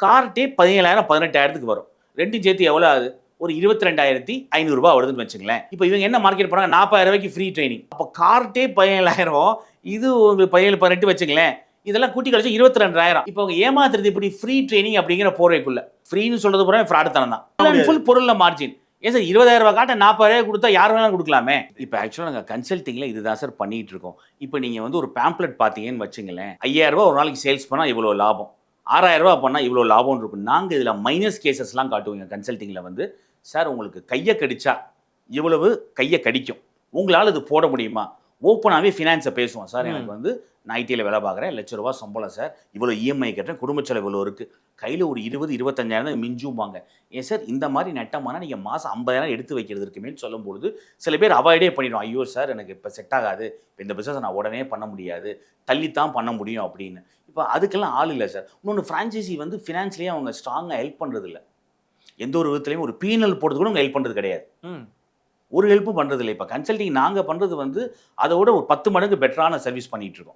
கார்ட்டே 17,000 18,000க்கு வரும். ரெண்டும் சேர்த்து எவ்வளோ ஆகுது? ஒரு 22,500 ரூபாய் வருதுன்னு வச்சுங்களேன். இப்போ இவங்க என்ன மார்க்கெட் போறாங்க? 40,000 ரூபாய்க்கு ஃப்ரீ ட்ரைனிங். அப்போ கார்ட்டே 17,000, இது ஒரு 17, 18 வச்சுங்களேன். இதெல்லாம் கூட்டி கழிச்சு 22,000. இப்போ அவங்க ஏமாத்துறது இப்படி ஃப்ரீ ட்ரைனிங் அப்படிங்கிற போர்வைக்குள்ள. ஃப்ரீன்னு சொல்றது பூரா ஃப்ராட் தனம் தான். ஃபுல் பொருள்ல மார்ஜின். ஏன் சார் 20,000 ரூபாய் காட்ட 40,000 கொடுத்தா யார் வேணாலும் கொடுக்கலாமே. இப்போ ஆக்சுவலாக நாங்கள் கன்சல்ட்டிங்கில் இதுதான் சார் பண்ணிட்டு இருக்கோம். இப்போ நீங்கள் வந்து ஒரு பேம்ப்ளெட் பார்த்தீங்கன்னு வச்சுங்களேன், 5,000 ரூபாய் ஒரு நாளைக்கு சேல்ஸ் பண்ணால் இவ்வளோ லாபம், 6,000 ரூபாய் பண்ணால் இவ்வளோ லாபம்னு இருக்கும். நாங்கள் இதில் மைனஸ் கேசஸ்லாம் காட்டுவோங்க கன்சல்ட்டிங்கில் வந்து. சார் உங்களுக்கு கையை கடிச்சா இவ்வளவு கையை கடிக்கும், உங்களால் இது போட முடியுமா? ஓப்பனாகவே ஃபினான்ஸை பேசுவோம். சார் எனக்கு வந்து நான் ஐடியில் வேலை பார்க்குறேன், ₹1,00,000 சம்பளம் சார், இவ்வளோ இஎம்ஐ கட்டுறேன், குடும்ப செலவு இவ்வளோ இருக்குது, கையில் ஒரு 20, 25,000 தான் மிஞ்சும்பாங்க. ஏன் சார் இந்த மாதிரி நட்டமானால் நீங்கள் மாதம் 50,000 எடுத்து வைக்கிறது இருக்குமேன்னு சொல்லும்பொழுது சில பேர் அவாய்டே பண்ணிடுவோம். ஐயோ சார் எனக்கு இப்போ செட் ஆகாது, இப்போ இந்த பிஸ்னஸ் நான் உடனே பண்ண முடியாது, தள்ளித்தான் பண்ண முடியும் அப்படின்னு. இப்போ அதுக்கெல்லாம் ஆள் இல்லை சார். இன்னொன்று ஃப்ரான்ச்சைசி வந்து ஃபினான்ஸ்லேயே அவங்க ஸ்ட்ராங்காக ஹெல்ப் பண்ணுறது இல்லை. எந்த ஒரு விதத்துலையும் ஒரு பீனல் போடுறது கூட அவங்க ஹெல்ப் பண்ணுறது கிடையாது. ஒரு ஹெல்ப்பும் பண்ணுறது இல்லை. இப்போ கன்சல்டிங் நாங்கள் பண்ணுறது வந்து அதை விட ஒரு 10 மடங்கு பெட்டரான சர்வீஸ் பண்ணிகிட்டு இருக்கோம்.